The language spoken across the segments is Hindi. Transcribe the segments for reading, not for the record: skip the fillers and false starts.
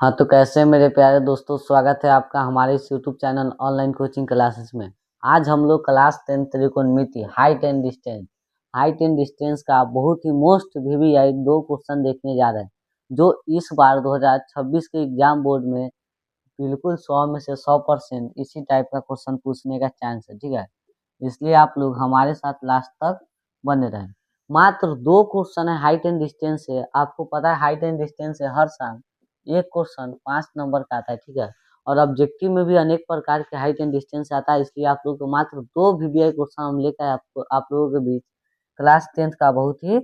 हाँ, तो कैसे हैं मेरे प्यारे दोस्तों। स्वागत है आपका हमारे इस YouTube channel online coaching classes में। आज हम लोग क्लास 10 त्रिकोणमिति हाइट एंड डिस्टेंस का बहुत ही मोस्ट वीवीआई 2 क्वेश्चन देखने जा रहे हैं, जो इस बार 2026 के एग्जाम बोर्ड में बिल्कुल 100 में से 100% इसी टाइप का क्वेश्चन पूछने का चांस है। ठीक है, इसलिए आप लोग हमारे साथ लास्ट तक बने रहें। मात्र 2 क्वेश्चन है हाइट एंड डिस्टेंस से। आपको पता है हाइट एंड डिस्टेंस से हर साल एक क्वेश्चन 5 नंबर का आता है। ठीक है, और ऑब्जेक्टिव में भी अनेक प्रकार के हाइट एंड डिस्टेंस आता है। इसलिए आप लोग को मात्र 2 वीवीआई क्वेश्चन हम लेकर आप लोगों के बीच क्लास 10 का बहुत ही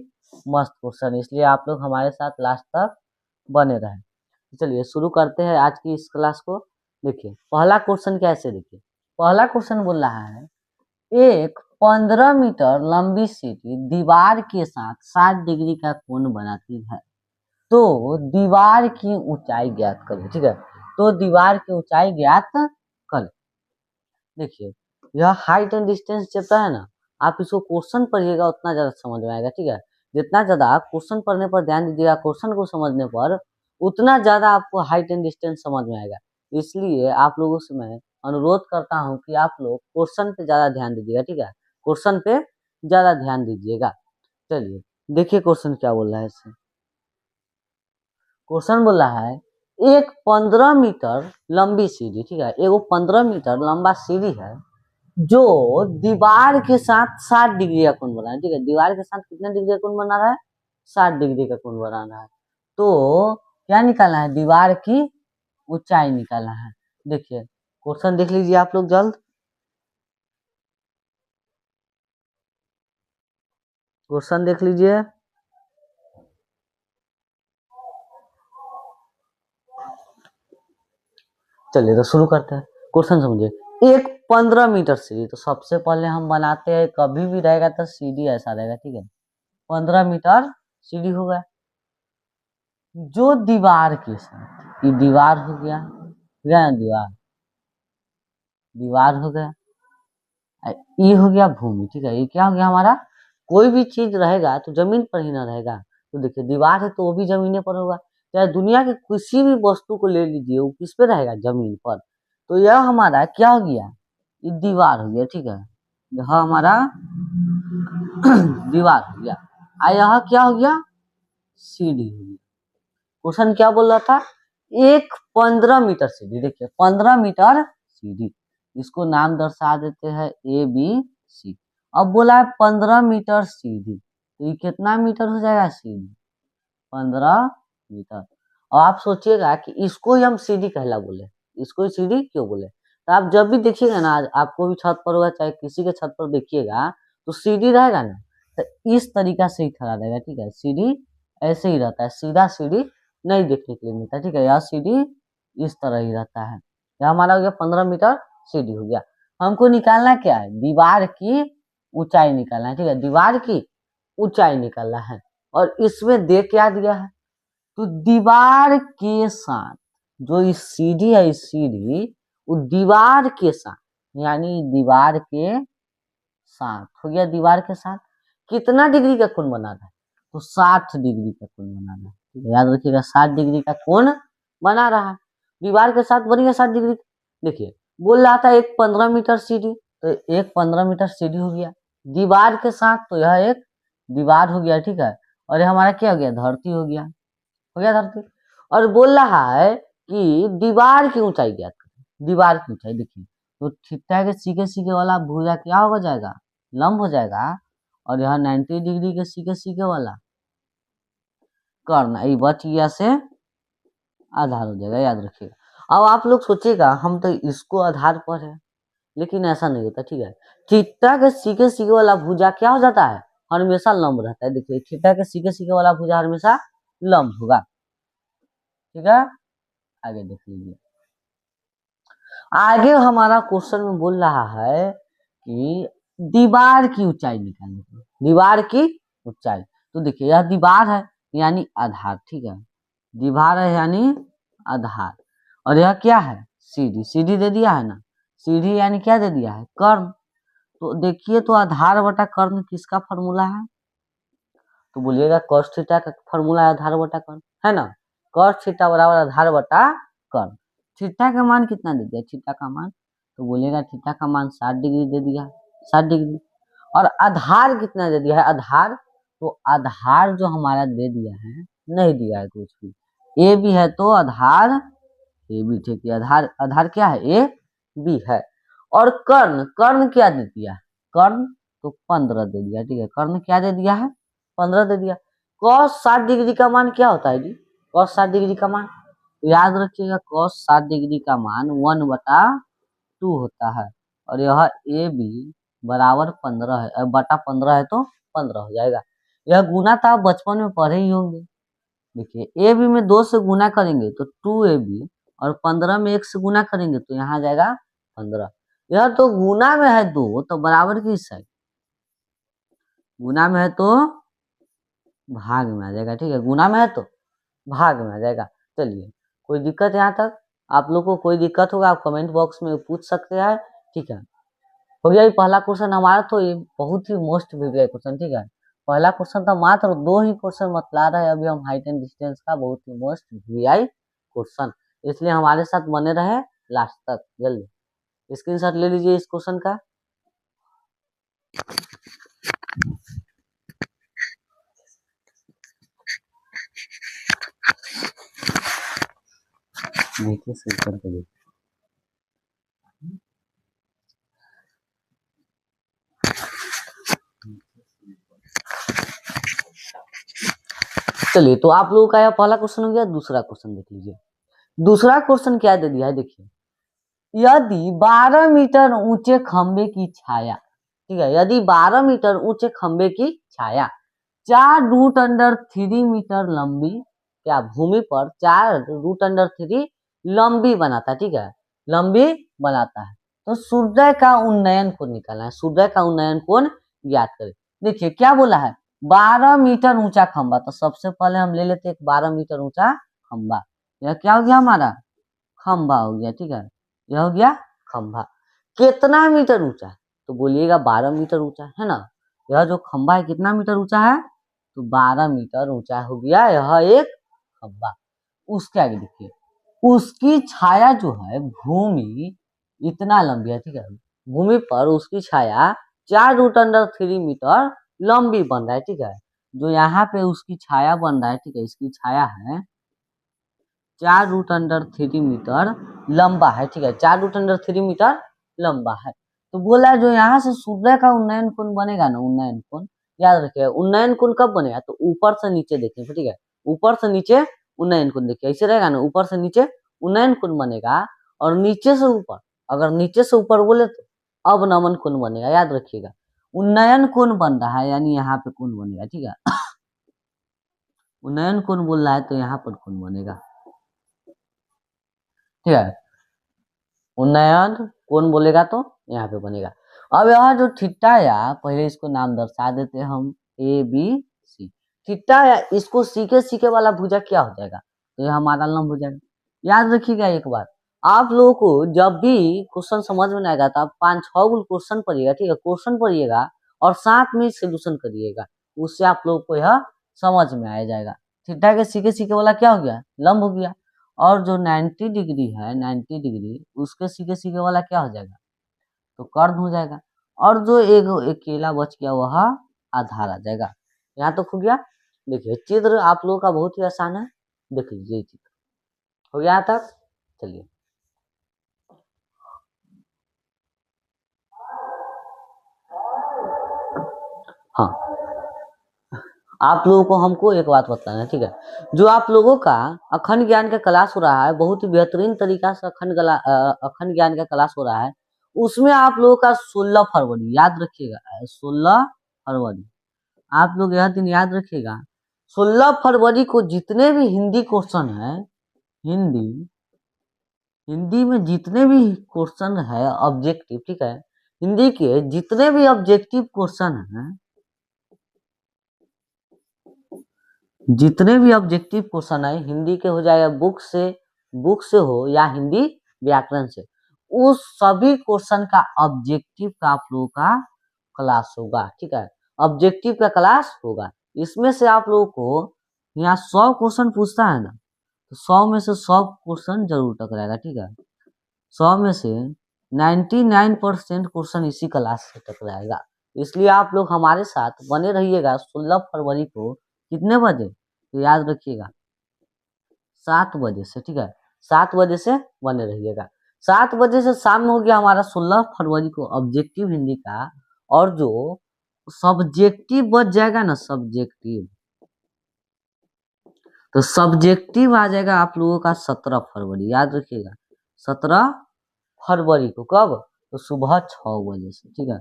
मस्त क्वेश्चन, इसलिए आप लोग हमारे साथ लास्ट तक बने रहें। चलिए शुरू करते हैं आज की इस क्लास को। देखिए पहला क्वेश्चन कैसे, देखिए पहला क्वेश्चन बोल रहा है एक 15 मीटर लंबी सीढ़ी दीवार के साथ 60 डिग्री का कोण बनाती है, तो दीवार की ऊंचाई ज्ञात करें। ठीक है, तो दीवार की ऊंचाई ज्ञात करें। देखिए यह हाइट एंड डिस्टेंस चैप्टर है ना, आप इसको क्वेश्चन पढ़िएगा उतना ज्यादा समझ में आएगा। ठीक है, जितना ज्यादा आप क्वेश्चन पढ़ने पर ध्यान दीजिएगा, क्वेश्चन को समझने पर उतना ज्यादा आपको हाइट एंड डिस्टेंस समझ में आएगा। इसलिए आप लोगों से मैं अनुरोध करता हूँ कि आप लोग क्वेश्चन पे ज्यादा ध्यान दीजिएगा। ठीक है, क्वेश्चन पे ज्यादा ध्यान दीजिएगा। चलिए देखिए क्वेश्चन क्या बोल रहा है इससे। क्वेश्चन बोल रहा है एक 15 मीटर लंबी सीढ़ी, ठीक है, एगो 15 मीटर लंबा सीढ़ी है जो दीवार के साथ 60 डिग्री का कोण बना है। ठीक है, दीवार के साथ कितने डिग्री का कोण बना रहा है? 60 डिग्री का कोण बना रहा है। तो क्या निकालना है? दीवार की ऊंचाई निकालना है। देखिए क्वेश्चन देख लीजिए आप लोग जल्द। क्वेश्चन देख लीजिए। चलिए तो शुरू करते हैं। क्वेश्चन समझिए। एक 15 मीटर सीढ़ी, तो सबसे पहले हम बनाते हैं, कभी भी रहेगा तो सीढ़ी ऐसा रहेगा। ठीक है, 15 मीटर सीढ़ी होगा जो दीवार के साथ, ये दीवार हो गया, दीवार दीवार हो गया, ये हो गया भूमि। ठीक है, ये क्या हो गया हमारा? कोई भी चीज रहेगा तो जमीन पर ही ना रहेगा। तो देखिए दीवार है तो वो भी जमीन पर होगा। चाहे दुनिया के किसी भी वस्तु को ले लीजिए, वो किस पे रहेगा? जमीन पर। तो यह हमारा क्या हो गया? ये दीवार हो गया। ठीक है, यह हमारा दीवार हो गया। यह क्या हो गया? सीढ़ी हो गया। क्वेश्चन क्या बोल रहा था? एक 15 मीटर सीढ़ी। देखिए 15 मीटर सीढ़ी, इसको नाम दर्शा देते हैं ए बी सी। अब बोला है 15 मीटर सीढ़ी, तो ये कितना मीटर हो जाएगा? सीढ़ी 15 मीटर। और आप सोचिएगा कि इसको ही हम सीढ़ी कहला बोले, इसको ही सीढ़ी क्यों बोले? तो आप जब भी देखिएगा ना, आपको भी छत पर होगा चाहे किसी के छत पर देखिएगा, तो सीढ़ी रहेगा ना, तो इस तरीका से ही खड़ा रहेगा। ठीक है, सीढ़ी ऐसे ही रहता है, सीधा सीढ़ी नहीं देखने के लिए मिलता है। ठीक है, यह सीढ़ी इस तरह ही रहता है। यह हमारा हो गया 15 मीटर सीढ़ी हो गया। हमको निकालना क्या है? दीवार की ऊंचाई निकालना है। ठीक है, दीवार की ऊंचाई निकालना है। और इसमें दे क्या दिया है? तो दीवार के साथ जो इस सीढ़ी है, इस सीढ़ी वो दीवार के साथ, यानी दीवार के साथ हो गया। दीवार के साथ कितना डिग्री का कोण बना रहा है? तो 60 डिग्री का कोण बना रहा है। ठीक है, याद रखिएगा 60 डिग्री का कोण बना रहा है। दीवार के साथ बन गया 60 डिग्री। देखिए बोल रहा था एक 15 मीटर सीढ़ी, तो एक 15 मीटर सीढ़ी हो गया दीवार के साथ, तो यह एक दीवार हो गया। ठीक है, और ये हमारा क्या हो गया? धरती हो गया, हो गया धरती। और बोल रहा है कि दीवार की ऊंचाई ज्ञात करें। दीवार की ऊंचाई देखिए, तो थीटा के सीके सीके वाला भुजा क्या हो जाएगा? लंब हो जाएगा। और यह 90 डिग्री के सीके सीके वाला कर्ण, ये बच गया से आधार हो जाएगा, याद रखिएगा। अब आप लोग सोचिएगा हम तो इसको आधार पर है, लेकिन ऐसा नहीं होता। ठीक है, थीटा के सीके सीके वाला भुजा क्या हो जाता है? हमेशा लंब रहता है। देखिए थीटा के सीके सीके वाला भुजा हमेशा लंब होगा। ठीक है, आगे देख लीजिए। आगे हमारा क्वेश्चन में बोल रहा है कि दीवार की ऊंचाई निकालने की। दीवार की ऊंचाई, तो देखिए यह दीवार है यानी आधार। ठीक है, दीवार है यानी आधार। और यह क्या है? सीढ़ी। सीढ़ी दे दिया है ना, सीढ़ी यानी क्या दे दिया है? कर्ण। तो देखिए तो आधार बटा कर्ण किसका फॉर्मूला है? तो बोलिएगा cos थीटा का फॉर्मूला आधार बटा कर्ण है ना। cos थीटा बराबर आधार बटा कर्ण। थीटा का मान कितना दे दिया, थीटा का मान तो बोलेगा थीटा का मान 60 डिग्री दे दिया, 60 डिग्री। और आधार कितना दे दिया है, आधार तो आधार जो हमारा दे दिया है, नहीं दिया है कुछ भी, ए बी है तो आधार ए बी, ठीक है, आधार आधार क्या है, ए बी है। और कर्ण, कर्ण क्या दे दिया, कर्ण तो 15 दे दिया, ठीक है, कर्ण क्या दे दिया है, 15 दे दिया। cos 60 डिग्री का मान क्या होता है जी, cos 60 डिग्री का मान याद रखिएगा, cos 60 डिग्री का मान 1/2 होता है। और यह ए बी बराबर 15 है, बटा 15 है तो 15 हो जाएगा। यह गुना था, बचपन में पढ़े ही होंगे। देखिए ए बी में 2 से गुना करेंगे तो 2ab, और 15 में 1 से गुना करेंगे तो यहाँ जाएगा 15। यह तो गुना में है 2 तो बराबर की साइड, गुना में है तो भाग में आ जाएगा, ठीक है, गुना में है तो भाग में आ जाएगा। चलिए, कोई दिक्कत यहाँ तक, आप लोग को कोई दिक्कत होगा आप कमेंट बॉक्स में पूछ सकते हैं, ठीक है। हो गया ये पहला क्वेश्चन हमारा, तो ये बहुत ही मोस्ट वीवीआई क्वेश्चन, ठीक है। पहला क्वेश्चन था, मात्र 2 ही क्वेश्चन बतला रहे हैं अभी हम हाइट एंड डिस्टेंस का, बहुत ही मोस्ट वीवीआई क्वेश्चन, इसलिए हमारे साथ बने रहे लास्ट तक। जल्दी स्क्रीनशॉट ले लीजिए इस क्वेश्चन का। देखिए सही करके देखिए, चलिए तो आप लोगों का यह पहला क्वेश्चन हो गया। दूसरा क्वेश्चन देख लीजिए, दूसरा क्वेश्चन क्या दे दिया है, देखिए, यदि 12 मीटर ऊंचे खंबे की छाया, ठीक है, यदि 12 मीटर ऊंचे खंबे की छाया 4√3 मीटर लंबी, क्या भूमि पर 4√3 लंबी बनाता है, ठीक है, लंबी बनाता है, तो सूर्य का उन्नयन कोण निकालना है, सूर्य का उन्नयन कोण ज्ञात करें। देखिए क्या बोला है, 12 मीटर ऊंचा खंबा, तो सबसे पहले हम ले लेते हैं 12 मीटर ऊंचा खंबा। यह क्या हो गया हमारा, खंबा हो गया, ठीक है, यह हो गया खंबा। कितना मीटर ऊंचा है, तो बोलिएगा 12 मीटर ऊंचा है ना। यह जो खंबा है कितना मीटर ऊंचा है, तो 12 मीटर ऊंचा हो गया यह एक खंबा। उसके आगे देखिए, उसकी छाया जो है भूमि इतना लंबी है, ठीक है, भूमि पर उसकी छाया 4√3 मीटर लंबी बन रहा है, ठीक है, जो यहाँ पे उसकी छाया बन रहा है, ठीक है, इसकी छाया है 4√3 मीटर लंबा है, ठीक है, 4√3 मीटर लंबा है। तो बोला जो यहाँ से सूर्य का उन्नयन कोण बनेगा ना, उन्नयन कोण याद रखिएगा, उन्नयन कोण कब बनेगा, तो ऊपर से नीचे देखेंगे, ठीक है, ऊपर से नीचे उन्नयन कोण देखिए, ऐसे रहेगा ना, ऊपर से नीचे उन्नयन कोण बनेगा, और नीचे से ऊपर, अगर नीचे से ऊपर बोले तो अवनमन कोण बनेगा, याद रखिएगा, उन्नयन कोण बन रहा है यानी यहाँ पे कोण बनेगा, ठीक है, उन्नयन कोण बोल रहा है तो यहाँ पर कोण बनेगा, ठीक है, उन्नयन कोण बोलेगा तो यहाँ पे बनेगा। अब यहाँ जो थीटा या, पहले इसको नाम दर्शा देते हैं हम, ए बी सी, थीटा या इसको सीके सीके वाला भुजा क्या हो जाएगा, तो यह हमारा लंब हो जाएगा। याद रखिएगा एक बात, आप लोगों को जब भी क्वेश्चन समझ में आएगा तो आप 5-6 गुण क्वेश्चन पढ़िएगा, ठीक है, क्वेश्चन पढ़िएगा और साथ में सोल्यूशन करिएगा, उससे आप लोग को यह समझ में आ जाएगा। थीटा के सीके सीके वाला क्या हो गया, लंब हो गया, और जो 90 डिग्री है, 90 डिग्री उसके सीधे सीधे वाला क्या हो जाएगा, तो कर्ण हो जाएगा, और जो एक अकेला बच गया वह आधार आ जाएगा। यहाँ तक हो गया। देखिए चित्र आप लोगों का बहुत ही आसान है, देख लीजिए चित्र हो गया यहाँ तक। चलिए हाँ, आप लोगों को हमको एक बात बताना है, ठीक है, जो आप लोगों का अखंड ज्ञान का क्लास हो रहा है, बहुत ही बेहतरीन तरीका से अखंड ज्ञान का क्लास हो रहा है, उसमें आप लोगों का 16 फरवरी याद रखिएगा, 16 फरवरी आप लोग यह दिन याद रखिएगा, 16 फरवरी को जितने भी हिंदी क्वेश्चन है, हिंदी में जितने भी क्वेश्चन है ऑब्जेक्टिव, ठीक है, हिंदी के जितने भी ऑब्जेक्टिव क्वेश्चन हैं, जितने भी ऑब्जेक्टिव क्वेश्चन है हिंदी के, हो जाएगा बुक से हो या हिंदी व्याकरण से, उस सभी क्वेश्चन का ऑब्जेक्टिव का आप लोगों का क्लास होगा, ठीक है, ऑब्जेक्टिव का क्लास होगा। इसमें से आप लोगों को यहाँ 100 क्वेश्चन पूछता है ना, तो 100 में से 100 क्वेश्चन जरूर टकराएगा, ठीक है। 100 में से 99% क्वेश्चन इसी क्लास से टकराएगा। इसलिए आप लोग हमारे साथ बने रहिएगा 16 फरवरी को। कितने बजे? तो याद रखिएगा 7 बजे से, ठीक है। 7 बजे से बने रहिएगा। 7 बजे से शाम में हो गया हमारा 16 फरवरी को ऑब्जेक्टिव हिंदी का। और जो सब्जेक्टिव बच जाएगा ना, सब्जेक्टिव, तो सब्जेक्टिव आ जाएगा आप लोगों का 17 फरवरी, याद रखिएगा 17 फरवरी को। कब? तो सुबह 6 बजे से, ठीक है।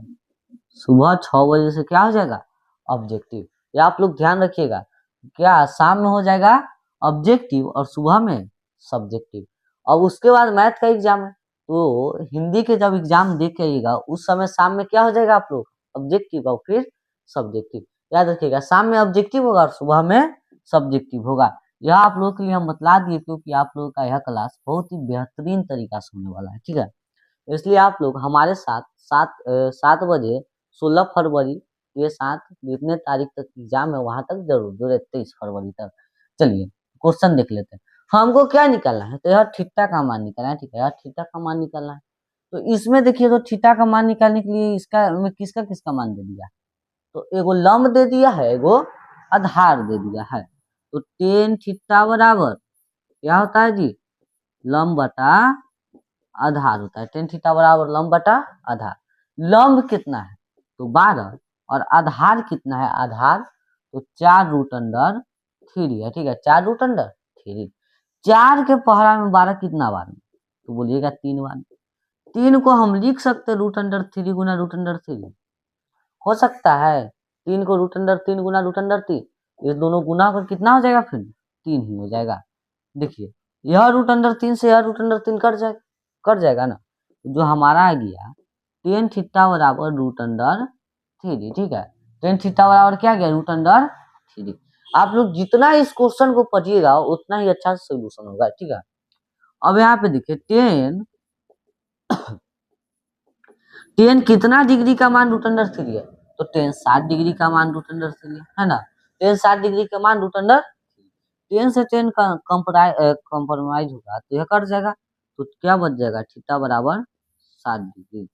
सुबह 6 बजे से क्या हो जाएगा? ऑब्जेक्टिव। ये आप लोग ध्यान रखिएगा, क्या शाम में हो जाएगा ऑब्जेक्टिव और सुबह में सब्जेक्टिव। अब उसके बाद मैथ का एग्जाम है, तो हिंदी के जब एग्जाम दे के आइएगा उस समय शाम में क्या हो जाएगा आप लोग? ऑब्जेक्टिव और फिर सब्जेक्टिव। याद रखिएगा शाम में ऑब्जेक्टिव होगा और सुबह में सब्जेक्टिव होगा। यह आप लोगों के लिए हम बतला दिए क्योंकि आप लोगों का यह क्लास बहुत ही बेहतरीन तरीका से होने वाला है, ठीक है। इसलिए आप लोग हमारे साथ 7 बजे 16 फरवरी के साथ जितने तारीख तक एग्जाम है वहां तक जरूर जुड़े, 23 फरवरी तक। चलिए क्वेश्चन देख लेते हैं। हमको क्या निकालना है? तो यह थीटा का मान निकालना है, ठीक है। यह थीटा का मान निकालना है। तो इसमें देखिए, तो थीटा का मान निकालने के लिए इसका में किसका किसका मान दे दिया? तो एगो लंब दे दिया है, एगो आधार दे दिया है। तो टेन थीटा बराबर क्या होता है जी? लंब बटा आधार होता है। टेन थीटा बराबर लंब बटा आधार। लंब कितना है? तो 12। और आधार कितना है? आधार तो 4√3 है, ठीक है। 4√3। 4 के पहरा में 12 कितना बार में? तो बोलिएगा 3 बार। 3 को हम लिख सकते हैं √3 गुना √3। हो सकता है 3 को √3 गुना √3, ये दोनों गुना कर कितना हो जाएगा? फिर 3 ही हो जाएगा। देखिए यह √3 से यह √3 कट जाएगा ना, जो हमारा आ गया टेन थीटा बराबर √3, ठीक है। टेन थीटा बराबर क्या गया? √3। आप लोग जितना इस क्वेश्चन को पढ़िएगा उतना ही अच्छा सोल्यूशन होगा, ठीक है। अब यहाँ पे देखिए टेन कितना डिग्री का मान √3 है? तो टेन 60 डिग्री का मान √3 है ना। टेन 60 डिग्री का मान √3, 10 से 10 का कंप्रोमाइज होगा तो यह कट जाएगा। तो क्या बच जाएगा? थीटा बराबर 60 डिग्री।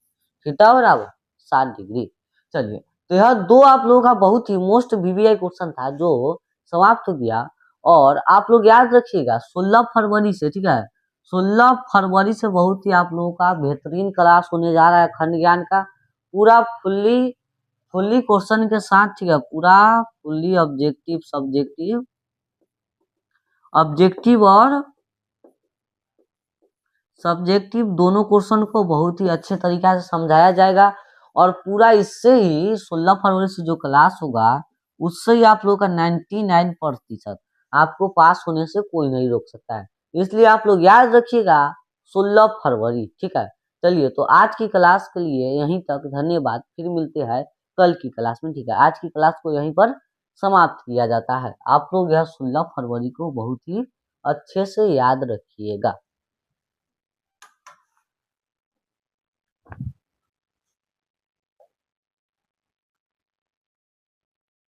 थीटा बराबर 60 डिग्री। चलिए, तो यह दो आप लोगों का बहुत ही मोस्ट वीवीआई क्वेश्चन था जो समाप्त हो गया। और आप लोग याद रखिएगा 16 फरवरी से, ठीक है, 16 फरवरी से बहुत ही आप लोगों का बेहतरीन क्लास होने जा रहा है खंड ज्ञान का। पूरा फुल्ली क्वेश्चन के साथ, ठीक है। पूरा फुल्ली ऑब्जेक्टिव सब्जेक्टिव ऑब्जेक्टिव और सब्जेक्टिव दोनों क्वेश्चन को बहुत ही अच्छे तरीका से समझाया जाएगा। और पूरा इससे ही 16 फरवरी से जो क्लास होगा उससे ही आप लोग का 99% आपको पास होने से कोई नहीं रोक सकता है। इसलिए आप लोग याद रखिएगा 16 फरवरी, ठीक है। चलिए, तो आज की क्लास के लिए यहीं तक, धन्यवाद। फिर मिलते हैं कल की क्लास में, ठीक है। आज की क्लास को यहीं पर समाप्त किया जाता है। आप लोग यह 16 फरवरी को बहुत ही अच्छे से याद रखिएगा।